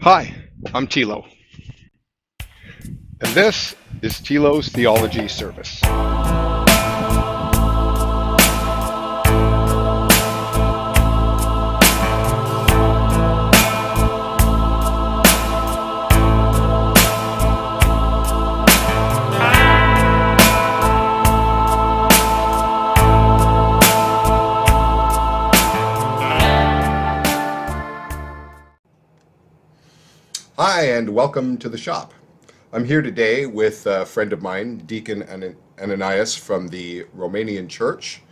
Hi, I'm Thilo, and this is Thilo's Theology service. Hi, and welcome to the shop. I'm here today with a friend of mine, Deacon Ananias from the Romanian Church.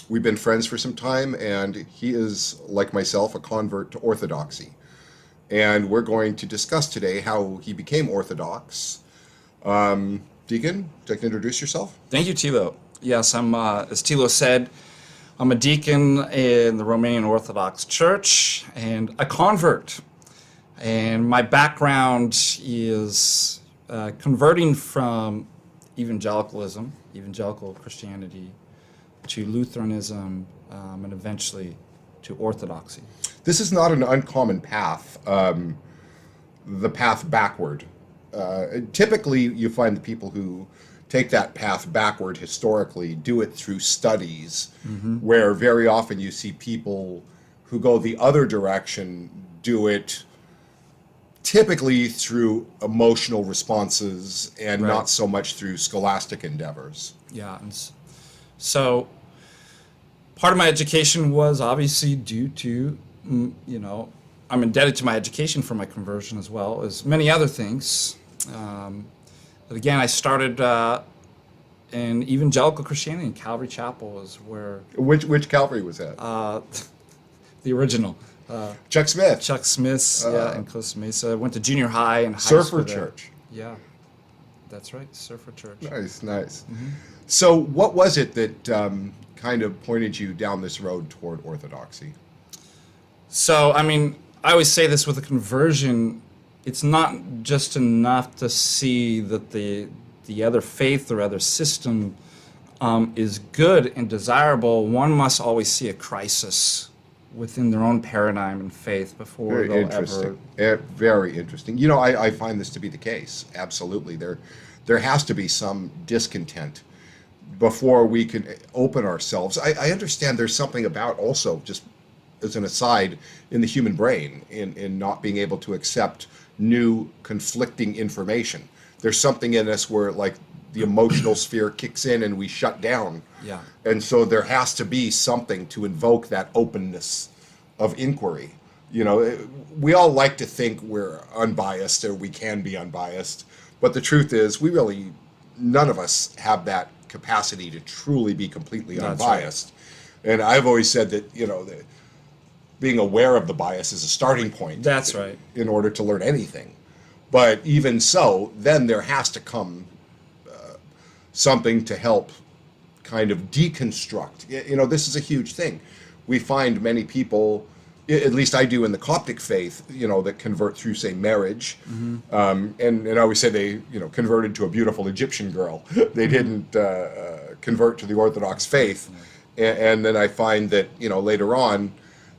We've been friends for some time, and he is, like myself, a convert to Orthodoxy. And we're going to discuss today how he became Orthodox. Deacon, would you like to introduce yourself? Thank you, Thilo. Yes, I'm, as Thilo said, I'm a deacon in the Romanian Orthodox Church and a convert. And my background is converting from evangelicalism, evangelical Christianity, to Lutheranism, and eventually to Orthodoxy. This is not an uncommon path, the path backward. Typically, you find the people who take that path backward historically do it through studies, where very often you see people who go the other direction do it typically through emotional responses and Right. not so much through scholastic endeavors. Yeah, and so part of my education was obviously due to, I'm indebted to my education for my conversion as well as many other things. But again, I started in evangelical Christianity, in Calvary Chapel is where Which Calvary was that? the original. Chuck Smith. Chuck Smith's, in Costa Mesa. Went to junior high and high Surfer school there. Church. Yeah, that's right, Surfer Church. Nice, nice. So what was it that kind of pointed you down this road toward Orthodoxy? So, I mean, I always say this with a conversion, it's not just enough to see that the other faith or other system is good and desirable. One must always see a crisis within their own paradigm and faith before Very they'll interesting. ever... Very interesting. You know, I find this to be the case. Absolutely. There has to be some discontent before we can open ourselves. I understand there's something about also, just as an aside, in the human brain, in not being able to accept new conflicting information. There's something in us where, like, the emotional sphere kicks in and we shut down. Yeah. And so there has to be something to invoke that openness of inquiry. You know, we all like to think we're unbiased or we can be unbiased, but the truth is none of us have that capacity to truly be completely That's unbiased. Right. And I've always said that, that being aware of the bias is a starting point. That's right. In order to learn anything. But even so, then there has to come something to help kind of deconstruct. This is a huge thing. We find many people, at least I do in the Coptic faith, that convert through, say, marriage. And I always say they, converted to a beautiful Egyptian girl. They didn't convert to the Orthodox faith. And then I find that, later on,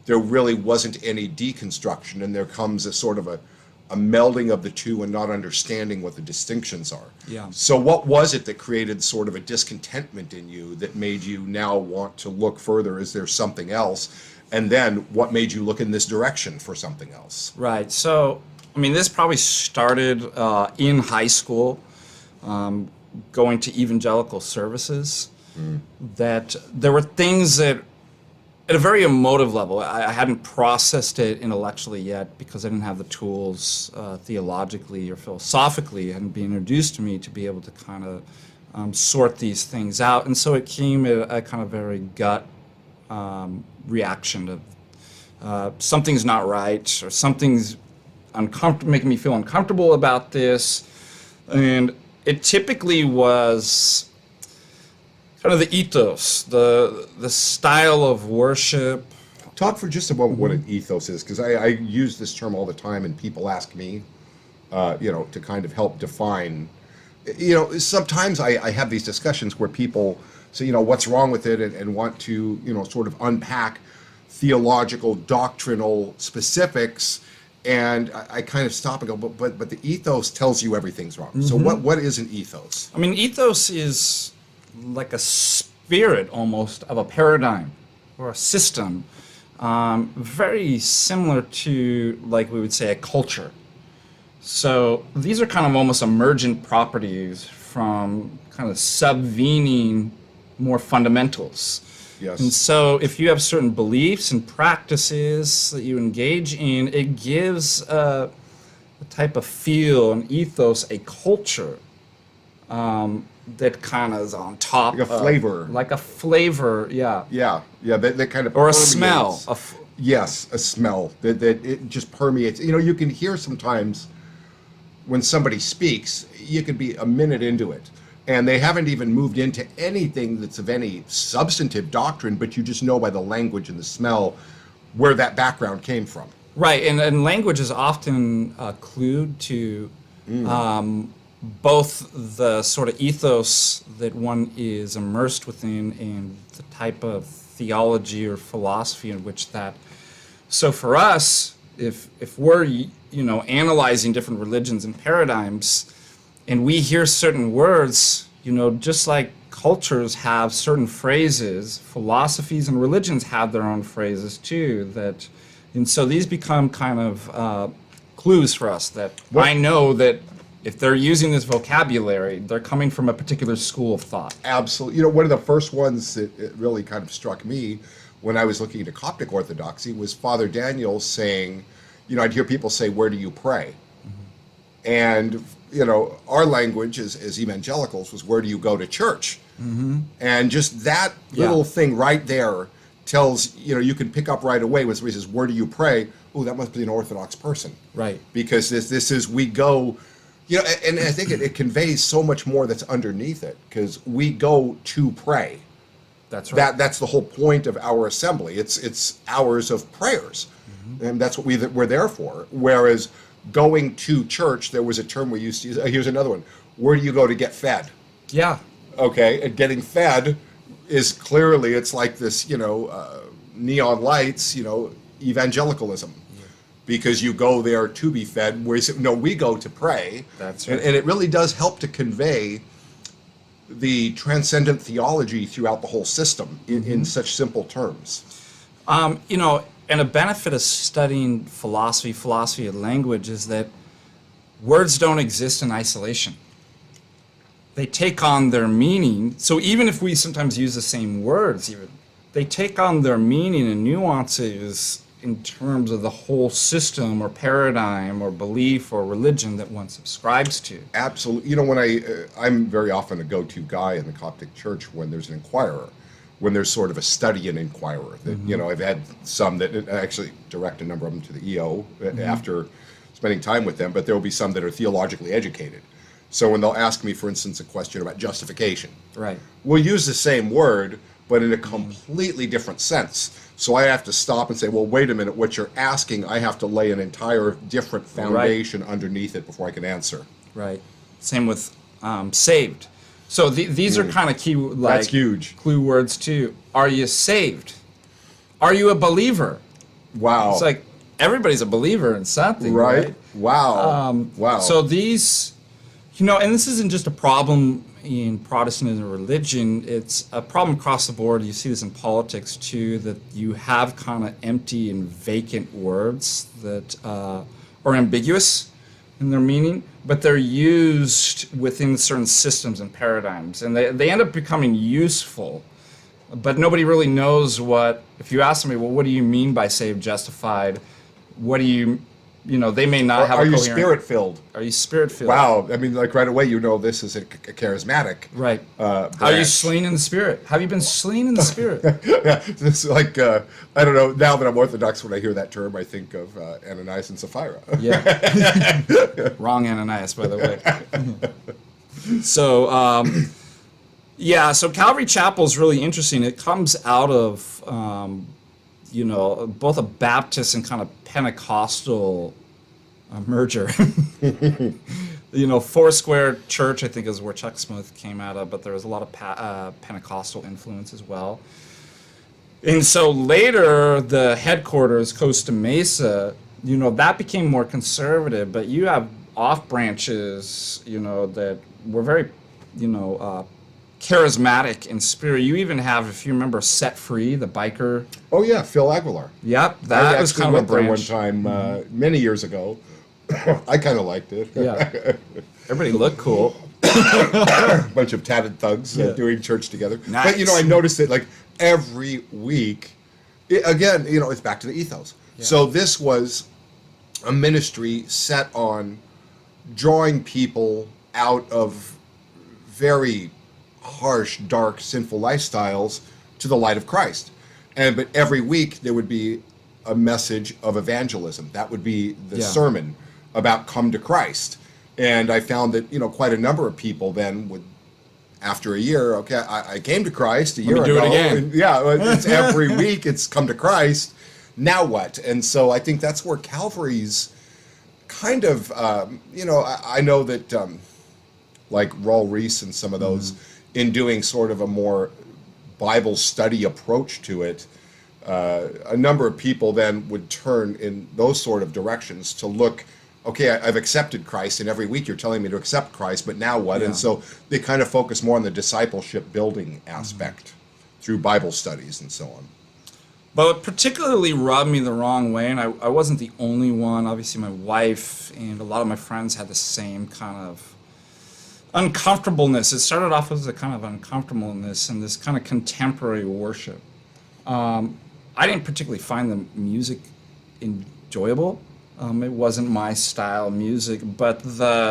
there really wasn't any deconstruction, and there comes a sort of a melding of the two and not understanding what the distinctions are. Yeah. So what was it that created sort of a discontentment in you that made you now want to look further? Is there something else? And then what made you look in this direction for something else? Right. So, I mean, this probably started in high school, going to evangelical services, that there were things that at a very emotive level, I hadn't processed it intellectually yet because I didn't have the tools theologically or philosophically. It hadn't been introduced to me to be able to kind of sort these things out. And so it came at a kind of very gut reaction of something's not right or something's making me feel uncomfortable about this. And it typically was kind of the ethos, the style of worship. Talk for just a moment what an ethos is, because I use this term all the time, and people ask me, to kind of help define. Sometimes I have these discussions where people say, what's wrong with it, and want to, sort of unpack theological, doctrinal specifics, And I kind of stop and go, but the ethos tells you everything's wrong. So what is an ethos? I mean, ethos is like a spirit almost of a paradigm or a system, very similar to, like we would say, a culture. So these are kind of almost emergent properties from kind of subvening more fundamentals. Yes. And so if you have certain beliefs and practices that you engage in, it gives a type of feel, an ethos, a culture that kind of is on top. Like a flavor. Like a flavor, yeah. Yeah, that kind of Or a permeates. smell. Yes, a smell that it just permeates. You know, you can hear sometimes when somebody speaks, you could be a minute into it, and they haven't even moved into anything that's of any substantive doctrine, but you just know by the language and the smell where that background came from. Right, and language is often clued to both the sort of ethos that one is immersed within and the type of theology or philosophy in which that. So for us, if we're analyzing different religions and paradigms, and we hear certain words, just like cultures have certain phrases, philosophies and religions have their own phrases too. And so these become kind of clues for us that I know that if they're using this vocabulary, they're coming from a particular school of thought. Absolutely. One of the first ones that it really kind of struck me when I was looking into Coptic Orthodoxy was Father Daniel saying, I'd hear people say, "Where do you pray?" And, our language as evangelicals was, "Where do you go to church?" And just that little thing right there tells, you can pick up right away when somebody says, "Where do you pray?" Oh, that must be an Orthodox person. Right. Because this is, we go, and I think it conveys so much more that's underneath it, because we go to pray. That's right. That's the whole point of our assembly. It's hours of prayers. And that's what we're there for. Whereas going to church, there was a term we used to use. Here's another one. Where do you go to get fed? Yeah. Okay, and getting fed is clearly, it's like this, neon lights, evangelicalism. Yeah. Because you go there to be fed, whereas, no, we go to pray. That's right. And it really does help to convey the transcendent theology throughout the whole system in such simple terms. And a benefit of studying philosophy of language is that words don't exist in isolation. They take on their meaning. So even if we sometimes use the same words, they take on their meaning and nuances in terms of the whole system or paradigm or belief or religion that one subscribes to. Absolutely. When I'm very often a go-to guy in the Coptic Church when there's an inquirer, when there's sort of a study and inquirer. That I've had some that I actually direct a number of them to the EO after spending time with them, but there will be some that are theologically educated. So when they'll ask me, for instance, a question about justification, right, we'll use the same word, but in a completely different sense. So I have to stop and say, well, wait a minute, what you're asking, I have to lay an entire different foundation underneath it before I can answer. Right. Same with saved. So these are kind of key, That's huge. Clue words too. Are you saved? Are you a believer? Wow. It's like everybody's a believer in something, right? Wow. Wow. So these, and this isn't just a problem in Protestantism or religion. It's a problem across the board. You see this in politics too, that you have kind of empty and vacant words that are ambiguous in their meaning, but they're used within certain systems and paradigms, and they end up becoming useful, but nobody really knows what. If you ask somebody, well, what do you mean by saved, justified? What do you, they may not have a coherent. Are you spirit-filled? Are you spirit-filled? Wow, I mean, like right away, this is a charismatic. Right. Are you slain in the spirit? Have you been slain in the spirit? Yeah, it's like, I don't know, now that I'm Orthodox, when I hear that term, I think of Ananias and Sapphira. Yeah. Wrong Ananias, by the way. So, so Calvary Chapel is really interesting. It comes out of, both a Baptist and kind of Pentecostal merger. Foursquare Church, I think, is where Chuck Smith came out of, but there was a lot of Pentecostal influence as well. And so later, the headquarters, Costa Mesa, that became more conservative, but you have off branches, that were very, charismatic in spirit. You even have, if you remember, Set Free, the biker. Oh yeah, Phil Aguilar. Yep, I that was actually kind of a went there one branch. time many years ago. I kind of liked it. Yeah, everybody looked cool. A bunch of tatted thugs Yeah. doing church together. Nice. But I noticed that like every week, again, it's back to the ethos. Yeah. So this was a ministry set on drawing people out of very harsh, dark, sinful lifestyles to the light of Christ. But every week there would be a message of evangelism. That would be the Yeah. sermon about come to Christ. And I found that, quite a number of people then would, after a year, okay, I came to Christ a year me do ago. it again. And, yeah, it's every week it's come to Christ. Now what? And so I think that's where Calvary's kind of, I know that like Raul Reese and some of those, in doing sort of a more Bible study approach to it, a number of people then would turn in those sort of directions to look, okay, I've accepted Christ, and every week you're telling me to accept Christ, but now what? Yeah. And so they kind of focus more on the discipleship building aspect through Bible studies and so on. But what particularly rubbed me the wrong way, and I wasn't the only one. Obviously, my wife and a lot of my friends had the same kind of uncomfortableness. It started off as a kind of uncomfortableness and this kind of contemporary worship. I didn't particularly find the music enjoyable. It wasn't my style of music, but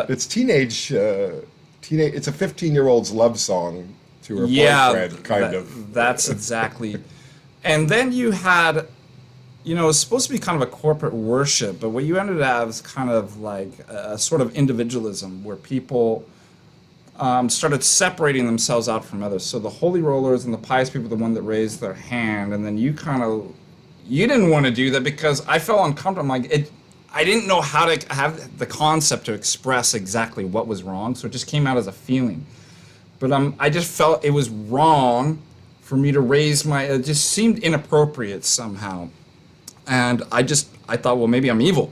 It's teenage. It's a 15-year-old's love song to her boyfriend, kind of. That's exactly. And then you had, it was supposed to be kind of a corporate worship, but what you ended up was kind of like a sort of individualism where people started separating themselves out from others. So the holy rollers and the pious people, the one that raised their hand, and then you didn't want to do that because I felt uncomfortable. I'm like, I didn't know how to have the concept to express exactly what was wrong, so it just came out as a feeling. But I just felt it was wrong for me to raise it just seemed inappropriate somehow. And I thought, well, maybe I'm evil.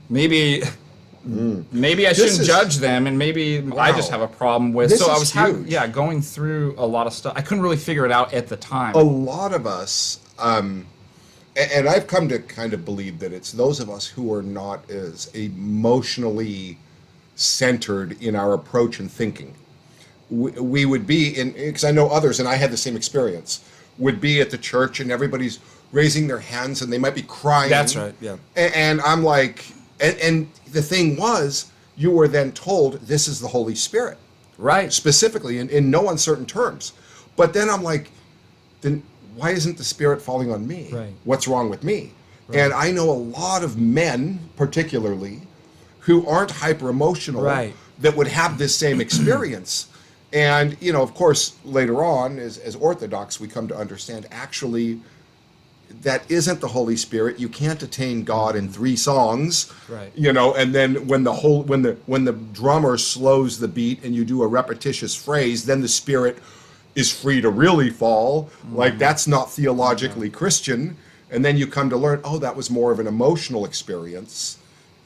Maybe I shouldn't judge them, and maybe I just have a problem with. This so I is was huge. going through a lot of stuff. I couldn't really figure it out at the time. A lot of us, and I've come to kind of believe that it's those of us who are not as emotionally centered in our approach and thinking. We would be in, because I know others, and I had the same experience, would be at the church and everybody's raising their hands and they might be crying. That's right, yeah. And I'm like, and the thing was, you were then told this is the Holy Spirit. Right. Specifically, in no uncertain terms. But then I'm like, then why isn't the Spirit falling on me? Right. What's wrong with me? Right. And I know a lot of men, particularly, who aren't hyper emotional, Right. that would have this same experience. And, of course, later on, as Orthodox, we come to understand actually that isn't the Holy Spirit. You can't attain God in 3 songs. Right. And then when the drummer slows the beat and you do a repetitious phrase, then the Spirit is free to really fall. Like, that's not theologically Christian. And then you come to learn, oh, that was more of an emotional experience.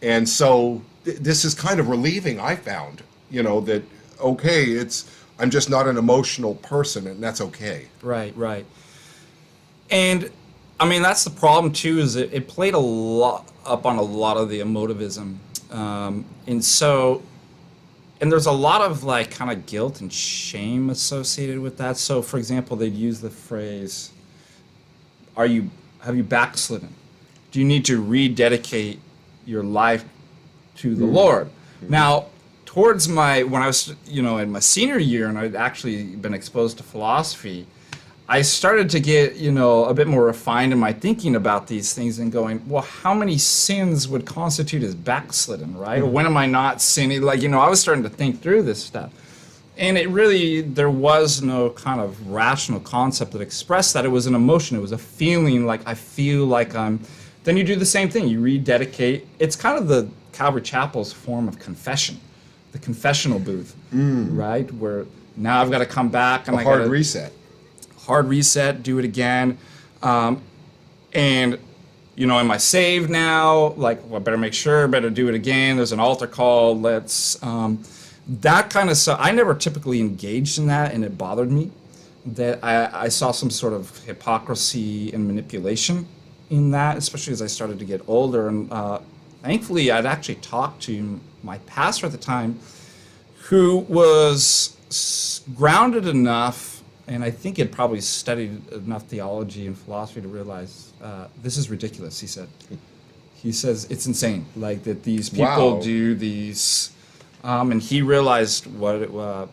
And so this is kind of relieving, I found, that, okay, I'm just not an emotional person, and that's okay. Right. And I mean, that's the problem too, is it played a lot up on a lot of the emotivism. And there's a lot of like kind of guilt and shame associated with that. So for example, they'd use the phrase, have you backslidden? Do you need to rededicate your life to the Lord? Now, towards when I was, in my senior year and I'd actually been exposed to philosophy, I started to get, a bit more refined in my thinking about these things and going, well, how many sins would constitute as backslidden, right? Or when am I not sinning? Like, I was starting to think through this stuff. And there was no kind of rational concept that expressed that. It was an emotion. It was a feeling, like I feel like I'm. Then you do the same thing. You rededicate. It's kind of the Calvary Chapel's form of confession, the confessional booth, right? Where now I've got to come back and Hard reset, do it again. And am I saved now? Like, well, better make sure, better do it again. There's an altar call. Let's, that kind of stuff. I never typically engaged in that, and it bothered me that I saw some sort of hypocrisy and manipulation in that, especially as I started to get older. And thankfully, I'd actually talked to my pastor at the time, who was grounded enough, and I think he'd probably studied enough theology and philosophy to realize this is ridiculous, he said. He says, it's insane, like that these people do these, and he realized what it was.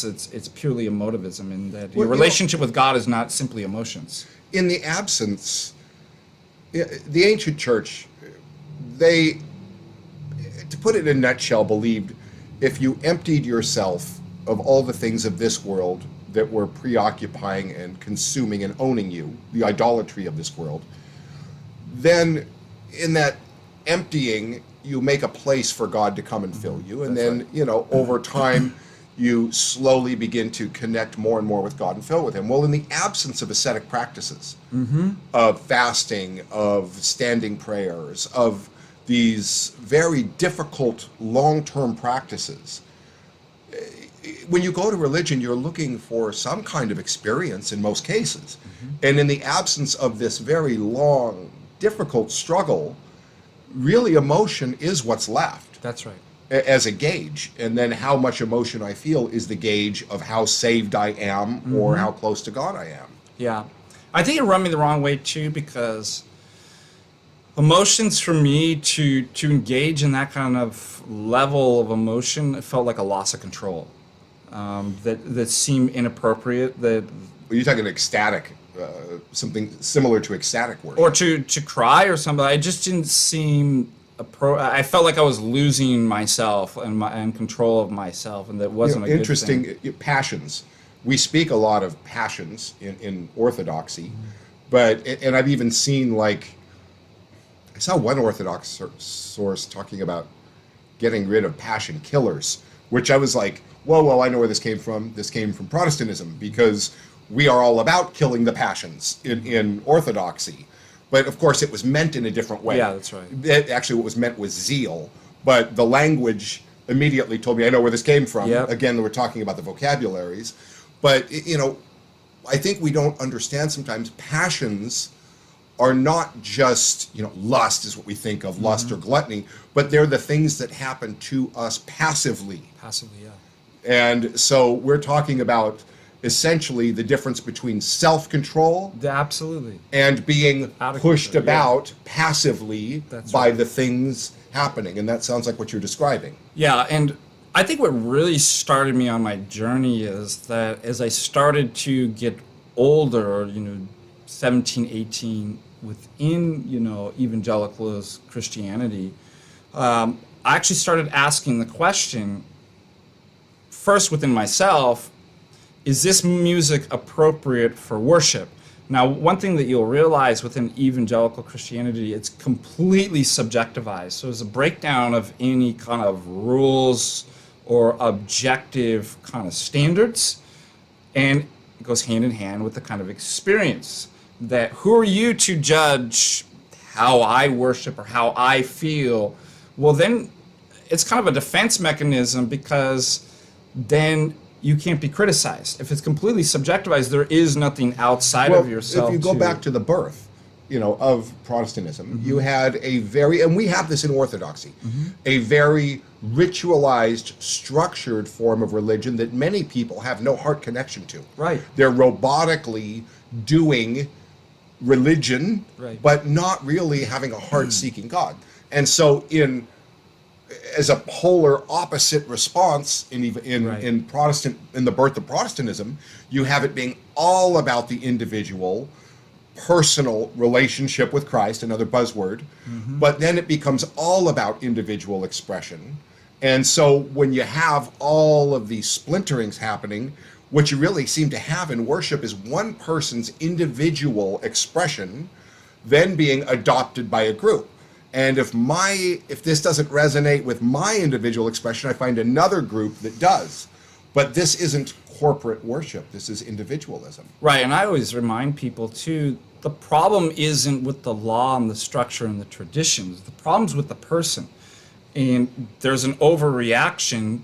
It's purely emotivism, and that your relationship with God is not simply emotions. In the absence, the ancient church, they, to put it in a nutshell, believed if you emptied yourself of all the things of this world that were preoccupying and consuming and owning you, the idolatry of this world, then in that emptying, you make a place for God to come and fill you. And then, over time, you slowly begin to connect more and more with God and fill with Him. Well, in the absence of ascetic practices, of fasting, of standing prayers, of these very difficult long-term practices, when you go to religion, you're looking for some kind of experience in most cases. And in the absence of this very long, difficult struggle, really emotion is what's left. That's right. As a gauge. And then how much emotion I feel is the gauge of how saved I am or how close to God I am. Yeah. I think it rubbed me the wrong way too, because emotions for me to engage in that kind of level of emotion, it felt like a loss of control. That seemed inappropriate. That Are you talking ecstatic, something similar to ecstatic worship? Or to cry or something. I just didn't seem I felt like I was losing myself and control of myself, and that wasn't a good interesting thing. Passions. We speak a lot of passions in Orthodoxy, but I've even seen, like, I saw one Orthodox source talking about getting rid of passion killers, which I was like, whoa, I know where this came from. This came from Protestantism, because we are all about killing the passions in Orthodoxy. But of course, it was meant in a different way. Yeah, that's right. Actually, what was meant was zeal, but the language immediately told me I know where this came from. Yep. Again, we're talking about the vocabularies. But, I think we don't understand sometimes passions are not just, lust is what we think of, lust or gluttony, but they're the things that happen to us passively. Passively, yeah. And so we're talking about essentially the difference between self-control Absolutely. and being pushed control, about passively That's by right. the things happening. And that sounds like what you're describing. Yeah, and I think what really started me on my journey is that as I started to get older, 17, 18, within, evangelical Christianity, I actually started asking the question, first within myself, is this music appropriate for worship? Now, one thing that you'll realize within evangelical Christianity, it's completely subjectivized. So there's a breakdown of any kind of rules or objective kind of standards, and it goes hand in hand with the kind of experience that who are you to judge how I worship or how I feel? Well, then it's kind of a defense mechanism, because then you can't be criticized. If it's completely subjectivized, there is nothing outside of yourself. If you go back to the birth, of Protestantism, you had a very, and we have this in Orthodoxy, a very ritualized, structured form of religion that many people have no heart connection to. Right. They're robotically doing religion, Right. but not really having a heart seeking God. And so as a polar opposite response in Protestant, in the birth of Protestantism, you have it being all about the individual, personal relationship with Christ, another buzzword, but then it becomes all about individual expression. And so when you have all of these splinterings happening, what you really seem to have in worship is one person's individual expression then being adopted by a group. And if this doesn't resonate with my individual expression, I find another group that does. But this isn't corporate worship. This is individualism. Right, and I always remind people too the problem isn't with the law and the structure and the traditions. The problem's with the person. And there's an overreaction,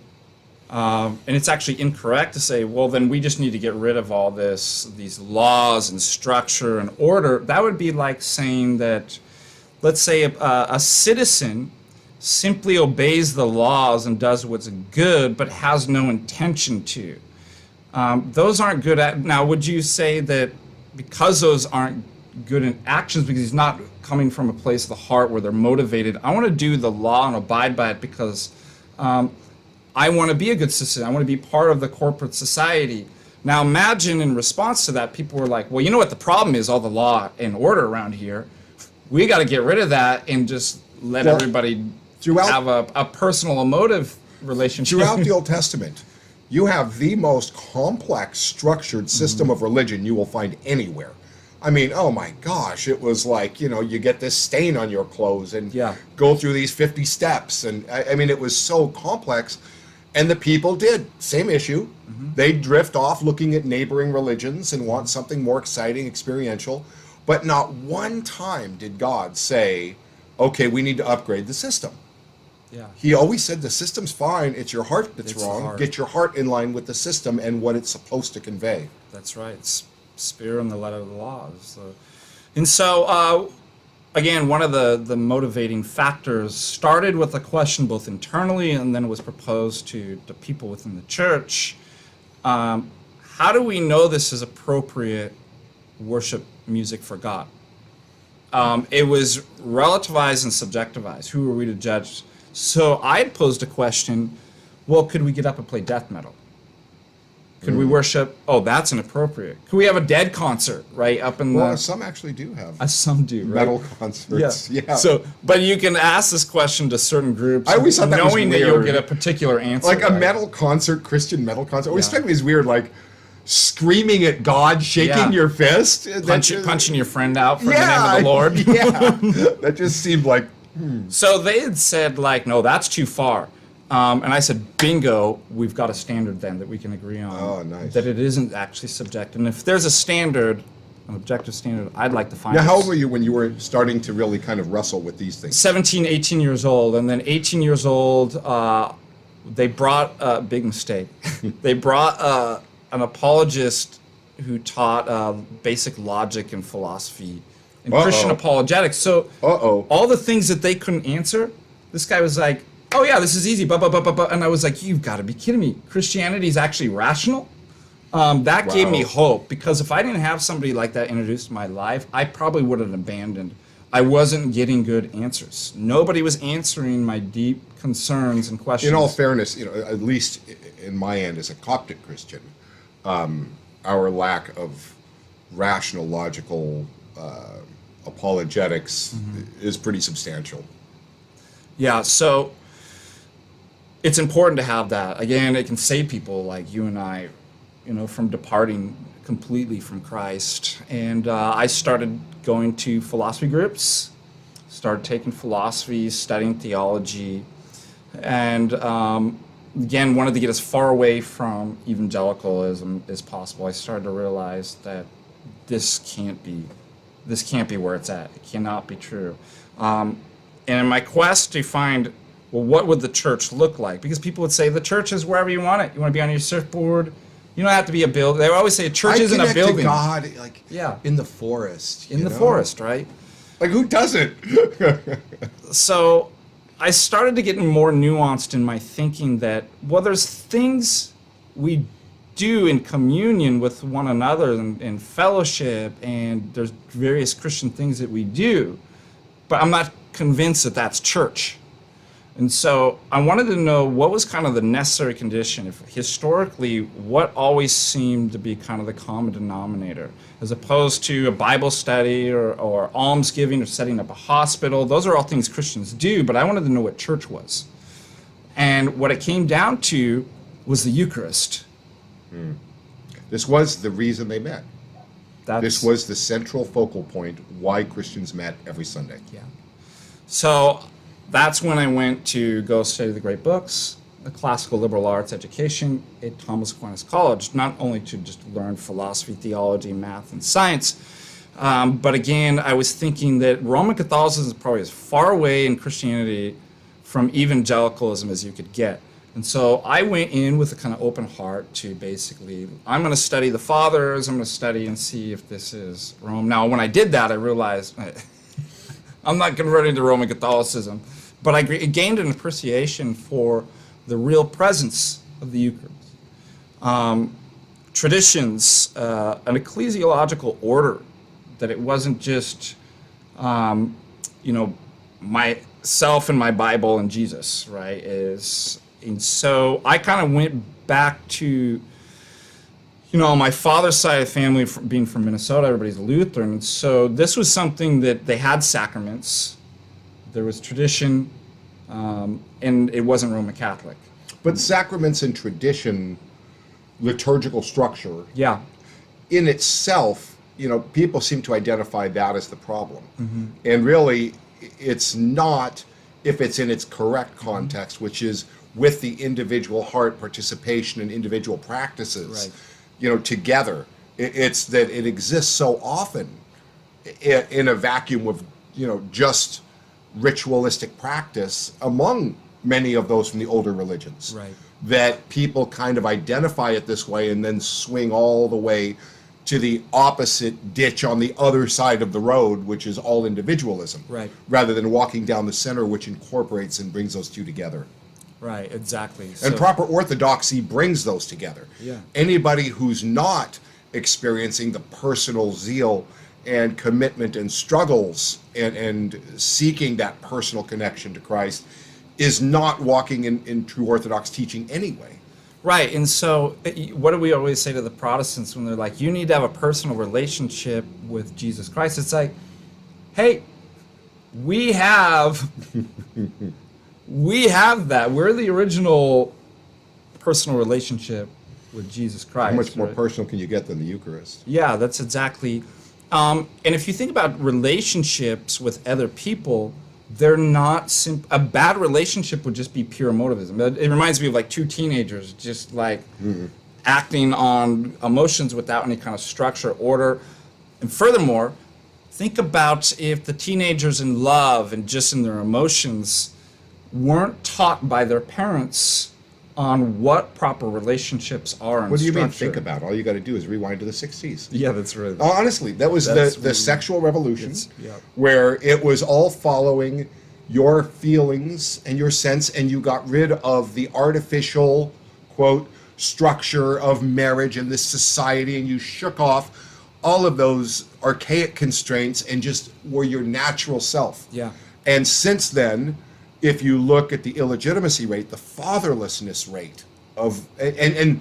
and it's actually incorrect to say, well, then we just need to get rid of all these laws and structure and order. That would be like saying that, let's say a citizen simply obeys the laws and does what's good, but has no intention to. Those aren't good. Now, would you say that because those aren't good in actions, because he's not coming from a place of the heart where they're motivated, I want to do the law and abide by it because I want to be a good citizen. I want to be part of the corporate society. Now, imagine in response to that, people were like, well, you know what the problem is, all the law and order around here. We got to get rid of that and just let everybody have a personal emotive relationship. Throughout the Old Testament, you have the most complex, structured system of religion you will find anywhere. I mean, oh my gosh, it was like, you get this stain on your clothes and go through these 50 steps. And I mean, it was so complex. And the people did. Same issue. They drift off looking at neighboring religions and want something more exciting, experiential. But not one time did God say, okay, we need to upgrade the system. Yeah. He always said the system's fine, it's your heart that's wrong. Get your heart in line with the system and what it's supposed to convey. That's right. It's spirit and the letter of the laws. And so, again, one of the motivating factors started with a question both internally and then was proposed to the people within the church. How do we know this is appropriate worship music for God? It was relativized and subjectivized. Who are we to judge? So I posed a question, well, could we get up and play death metal? Could we worship? Oh, that's inappropriate. Could we have a Dead concert, right, up in Well, some actually do have. Some do, right? Metal concerts, yeah. So, but you can ask this question to certain groups, I always thought that was knowing that weird. you'll get a particular answer. Like a right? metal concert, Christian metal concert. Always struck me as weird, like screaming at God, shaking your fist. Punching your friend out for the name of the Lord. Yeah, that just seemed like... So they had said, like, no, that's too far. And I said, bingo, we've got a standard then that we can agree on. Oh, nice. That it isn't actually subjective. And if there's a standard, an objective standard, I'd like to find Now, it. how old were you when you were starting to really kind of wrestle with these things? 17, 18 years old. And then 18 years old, they brought a big mistake. They brought an apologist who taught basic logic and philosophy and Christian apologetics. So all the things that they couldn't answer, this guy was like, oh yeah, this is easy, and I was like, you've got to be kidding me. Christianity is actually rational? That gave me hope, because if I didn't have somebody like that introduced to my life, I probably would have abandoned. I wasn't getting good answers. Nobody was answering my deep concerns and questions. In all fairness, at least in my end as a Coptic Christian, our lack of rational, logical apologetics is pretty substantial. Yeah, so it's important to have that. Again, it can save people like you and I, from departing completely from Christ. And I started going to philosophy groups, started taking philosophy, studying theology, and again, wanted to get as far away from evangelicalism as possible. I started to realize that this can't be where it's at. It cannot be true. And in my quest to find, well, what would the church look like? Because people would say the church is wherever you want it. You want to be on your surfboard. You don't have to be a building. They always say a church isn't a building. I connect to God, in the forest. In the forest, right? Like, who doesn't? So I started to get more nuanced in my thinking that, well, there's things we do in communion with one another and fellowship, and there's various Christian things that we do, but I'm not convinced that that's church. And so I wanted to know what was kind of the necessary condition, if historically, what always seemed to be kind of the common denominator, as opposed to a Bible study or almsgiving or setting up a hospital. Those are all things Christians do, but I wanted to know what church was. And what it came down to was the Eucharist. This was the reason they met. This was the central focal point why Christians met every Sunday. Yeah. So that's when I went to go study the great books, the classical liberal arts education at Thomas Aquinas College, not only to just learn philosophy, theology, math, and science, But again, I was thinking that Roman Catholicism is probably as far away in Christianity from evangelicalism as you could get. And so I went in with a kind of open heart to basically, I'm going to study the fathers, I'm going to study and see if this is Rome. Now, when I did that, I realized I'm not converting to Roman Catholicism, but I gained an appreciation for the real presence of the Eucharist. Traditions, an ecclesiological order, that it wasn't just, myself and my Bible and Jesus, right? And so I kind of went back to, my father's side of the family, being from Minnesota, everybody's Lutheran. And so this was something that they had sacraments, there was tradition, and it wasn't Roman Catholic. But sacraments and tradition, liturgical structure, Yeah. in itself, people seem to identify that as the problem. And really, it's not if it's in its correct context, which is with the individual heart participation and individual practices, together. It's that it exists so often in a vacuum of, just ritualistic practice among many of those from the older religions. Right. That people kind of identify it this way and then swing all the way to the opposite ditch on the other side of the road, which is all individualism. Right. Rather than walking down the center, which incorporates and brings those two together. Right, exactly. And proper orthodoxy brings those together. Yeah. Anybody who's not experiencing the personal zeal and commitment and struggles and seeking that personal connection to Christ is not walking in true Orthodox teaching anyway. Right, and so what do we always say to the Protestants when they're like, you need to have a personal relationship with Jesus Christ? It's like, hey, we have that. We're the original personal relationship with Jesus Christ. How much more right? personal can you get than the Eucharist? Yeah, that's exactly. And if you think about relationships with other people, they're not a bad relationship would just be pure emotivism. It reminds me of like two teenagers just like acting on emotions without any kind of structure, order. And furthermore, think about if the teenagers in love and just in their emotions weren't taught by their parents on what proper relationships are and What do you mean structure. think about? All you got to do is rewind to the 60s. Yeah, that's right. Honestly, that was the sexual revolution, yeah. where it was all following your feelings and your sense, and you got rid of the artificial, quote, structure of marriage and this society, and you shook off all of those archaic constraints and just were your natural self. Yeah. And since then, if you look at the illegitimacy rate, the fatherlessness rate of, and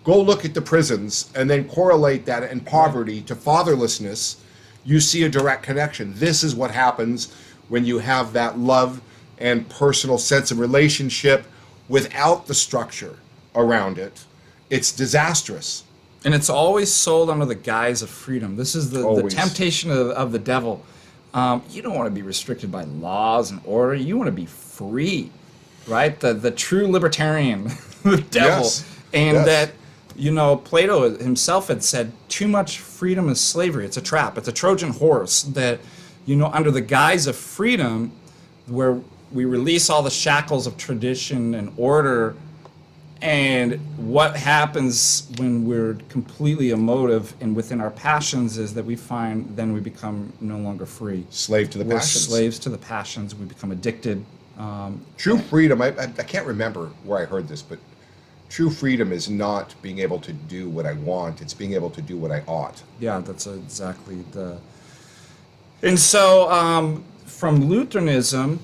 go look at the prisons and then correlate that in poverty to fatherlessness, you see a direct connection. This is what happens when you have that love and personal sense of relationship without the structure around it. It's disastrous. And it's always sold under the guise of freedom. This is the temptation of the devil. You don't want to be restricted by laws and order. You want to be free, right? The true libertarian, the devil. Yes. And Yes. that, Plato himself had said, too much freedom is slavery. It's a trap. It's a Trojan horse that, under the guise of freedom, where we release all the shackles of tradition and order. And what happens when we're completely emotive and within our passions is that we find then we become no longer free. Slave to the We're passions. slaves to the passions. We become addicted. True freedom, I can't remember where I heard this, but true freedom is not being able to do what I want. It's being able to do what I ought. Yeah, that's exactly the... And so from Lutheranism,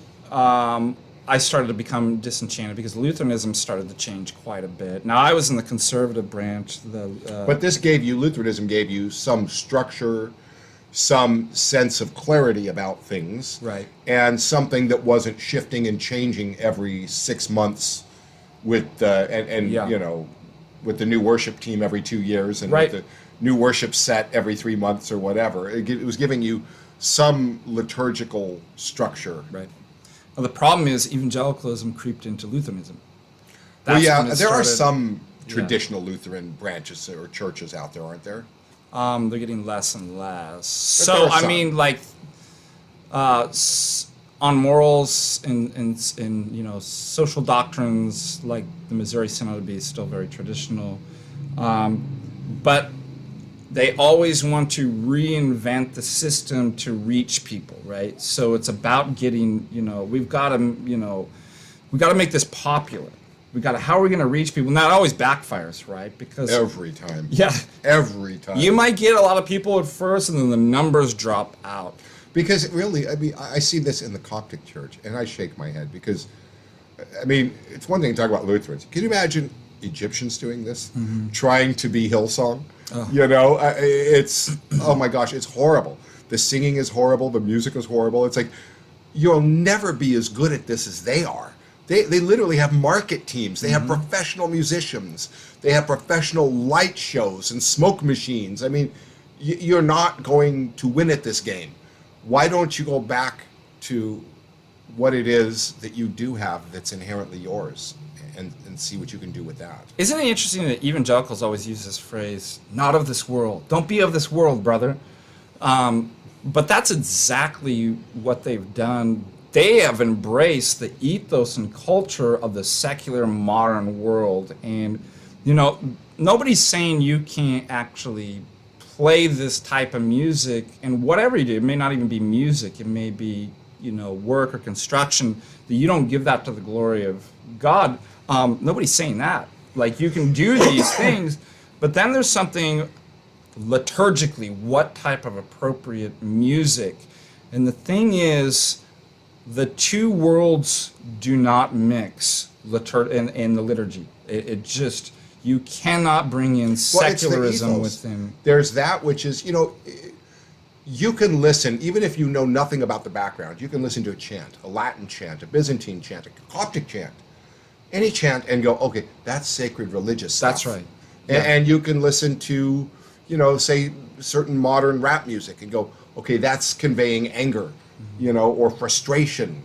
I started to become disenchanted because Lutheranism started to change quite a bit. Now, I was in the conservative branch. But Lutheranism gave you some structure, some sense of clarity about things. Right. And something that wasn't shifting and changing every 6 months with, with the new worship team every 2 years and Right. with the new worship set every 3 months or whatever. It was giving you some liturgical structure. Right. Well, the problem is evangelicalism creeped into Lutheranism. Well, That's yeah, when it there are started. some traditional Lutheran branches or churches out there, aren't there? They're getting less and less. there So are I some. mean, like, on morals and social doctrines, like the Missouri Synod would be still very traditional, but they always want to reinvent the system to reach people, right? So it's about getting, we've got to make this popular. How are we going to reach people? Now, it always backfires, right? Because Every time. yeah, Every time. you might get a lot of people at first, and then the numbers drop out. Because really, I mean, I see this in the Coptic Church, and I shake my head because, I mean, it's one thing to talk about Lutherans. Can you imagine Egyptians doing this, trying to be Hillsong? It's, oh my gosh, it's horrible. The singing is horrible. The music is horrible. It's like, you'll never be as good at this as they are. They literally have market teams. They have professional musicians. They have professional light shows and smoke machines. I mean, you're not going to win at this game. Why don't you go back to what it is that you do have that's inherently yours and see what you can do with that? Isn't it interesting that evangelicals always use this phrase, not of this world. Don't be of this world, brother. But that's exactly what they've done. They have embraced the ethos and culture of the secular modern world. And, nobody's saying you can't actually play this type of music, and whatever you do, it may not even be music, it may be, work or construction, that you don't give that to the glory of God. Nobody's saying that. Like, you can do these things, but then there's something liturgically, what type of appropriate music. And the thing is, the two worlds do not mix in the liturgy. It just, you cannot bring in secularism within. There's that which is, you can listen, even if you know nothing about the background, you can listen to a chant, a Latin chant, a Byzantine chant, a Coptic chant, any chant, and go, okay, that's sacred religious stuff. That's right. Yeah. And you can listen to, say certain modern rap music and go, okay, that's conveying anger, or frustration.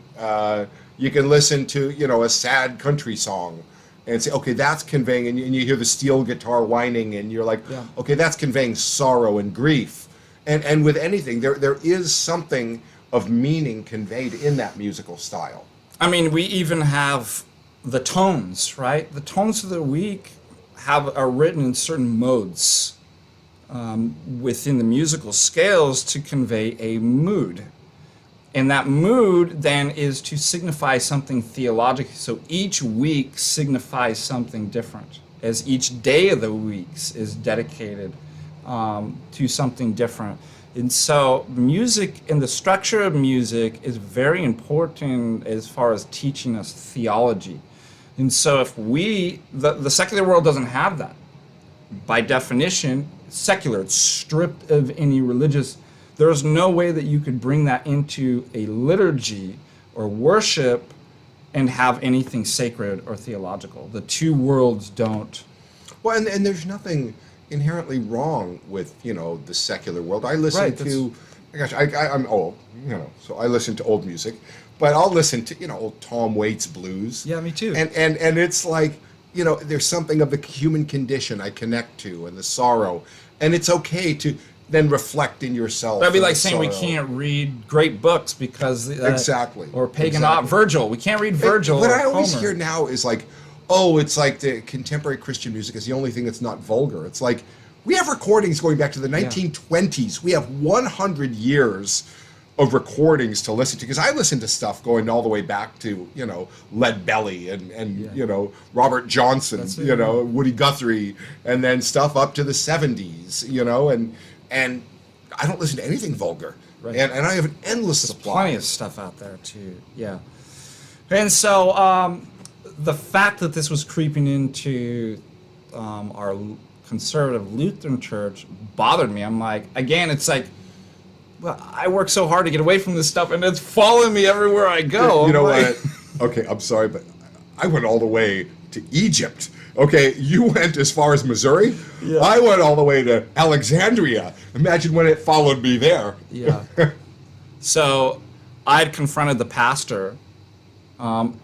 You can listen to, a sad country song and say, okay, that's conveying, and you hear the steel guitar whining, and you're like, okay, that's conveying sorrow and grief. And with anything, there is something of meaning conveyed in that musical style. I mean, we even have the tones, right? The tones of the week are written in certain modes within the musical scales to convey a mood. And that mood then is to signify something theological. So each week signifies something different, as each day of the weeks is dedicated to something different. And so music and the structure of music is very important as far as teaching us theology. And so if the secular world doesn't have that. By definition, secular, it's stripped of any religious. There's no way that you could bring that into a liturgy or worship and have anything sacred or theological. The two worlds don't. Well, and there's nothing inherently wrong with, the secular world. I listen to, gosh, I'm old, so I listen to old music, but I'll listen to, old Tom Waits blues. Yeah, me too. And it's like, there's something of the human condition I connect to and the sorrow, and it's okay to then reflect in yourself. That'd be like saying we can't read great books because exactly, or pagan Virgil. We can't read Virgil. What or I always Homer. hear now is like, oh, it's like the contemporary Christian music is the only thing that's not vulgar. It's like we have recordings going back to the 1920s. We have 100 years of recordings to listen to, because I listen to stuff going all the way back to Lead Belly and Robert Johnson, Woody Guthrie, and then stuff up to the 70s, and I don't listen to anything vulgar. Right. And I have an endless supply. Plenty of stuff out there too. Yeah. And so the fact that this was creeping into our conservative Lutheran church bothered me. I'm like, again, it's like, well, I work so hard to get away from this stuff, and it's following me everywhere I go. You know what? Okay, I'm sorry, but I went all the way to Egypt. Okay, you went as far as Missouri. Yeah. I went all the way to Alexandria. Imagine when it followed me there. Yeah. So I'd confronted the pastor. In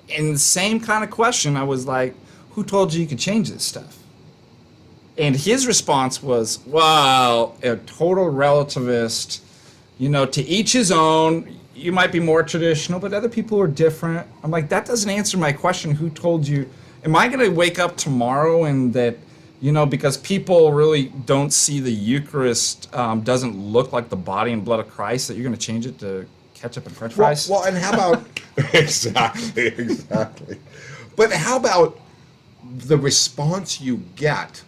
the same kind of question, I was like, who told you could change this stuff? And his response was, well, a total relativist, to each his own. You might be more traditional, but other people are different. I'm like, that doesn't answer my question. Who told you? Am I going to wake up tomorrow and that, because people really don't see the Eucharist doesn't look like the body and blood of Christ, that you're going to change it to ketchup and french fries? Well, and how about... Exactly. But how about the response you get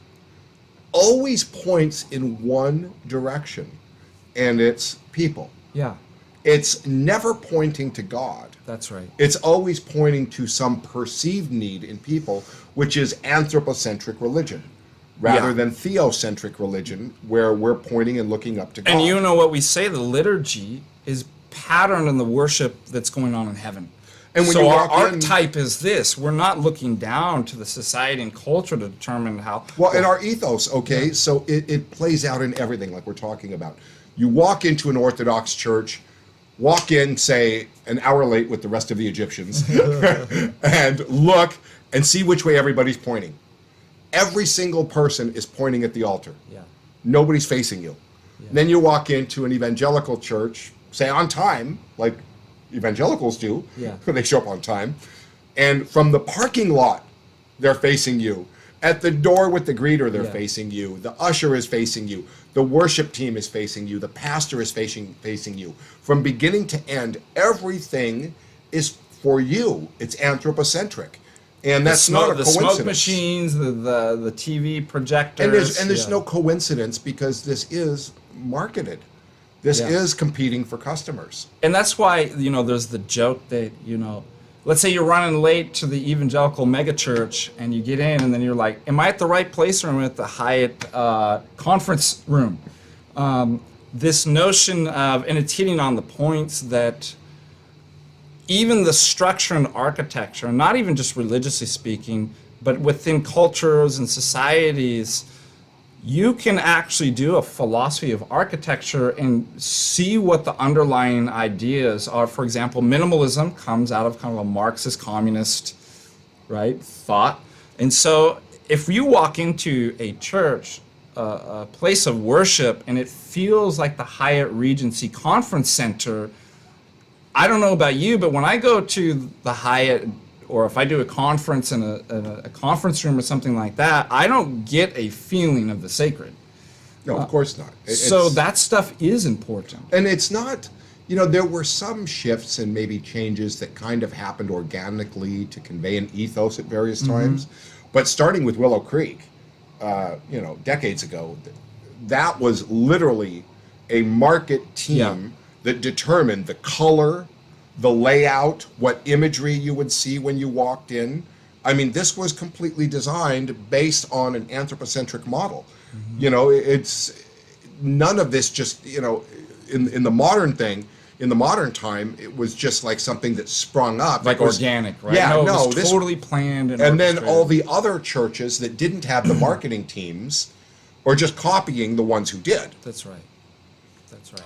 always points in one direction, and it's people. Yeah. It's never pointing to God. That's right. It's always pointing to some perceived need in people, which is anthropocentric religion, rather than theocentric religion, where we're pointing and looking up to God. And what we say, the liturgy is patterned in the worship that's going on in heaven. And when so you our walk in, archetype is this. We're not looking down to the society and culture to determine how... Well, in our ethos, okay, so it plays out in everything like we're talking about. You walk into an Orthodox church, walk in, say, an hour late with the rest of the Egyptians, and look and see which way everybody's pointing. Every single person is pointing at the altar. Yeah. Nobody's facing you. Yeah. Then you walk into an evangelical church, say on time, like evangelicals do, when they show up on time, and from the parking lot, they're facing you. At the door with the greeter, they're facing you. The usher is facing you. The worship team is facing you. The pastor is facing you. From beginning to end, everything is for you. It's anthropocentric. And that's not a coincidence. The smoke machines, the TV projectors. And there's no coincidence, because this is marketed. This is competing for customers. And that's why, there's the joke that, let's say you're running late to the evangelical megachurch and you get in and then you're like, am I at the right place or am I at the Hyatt conference room? This notion of, and it's hitting on the points that even the structure and architecture, not even just religiously speaking, but within cultures and societies, you can actually do a philosophy of architecture and see what the underlying ideas are. For example, minimalism comes out of kind of a Marxist communist, right, thought. And so if you walk into a church, a place of worship, and it feels like the Hyatt Regency Conference Center, I don't know about you, but when I go to the Hyatt, or if I do a conference in a conference room or something like that, I don't get a feeling of the sacred. No, of course not. So that stuff is important. And it's not, there were some shifts and maybe changes that kind of happened organically to convey an ethos at various times. But starting with Willow Creek, decades ago, that was literally a market team that determined the color, the layout, what imagery you would see when you walked in. I mean, this was completely designed based on an anthropocentric model. It's none of this just, in the modern thing, in the modern time, it was just like something that sprung up. Like organic, right? Yeah, it was totally planned. And then all the other churches that didn't have the marketing teams are just copying the ones who did. That's right. That's right.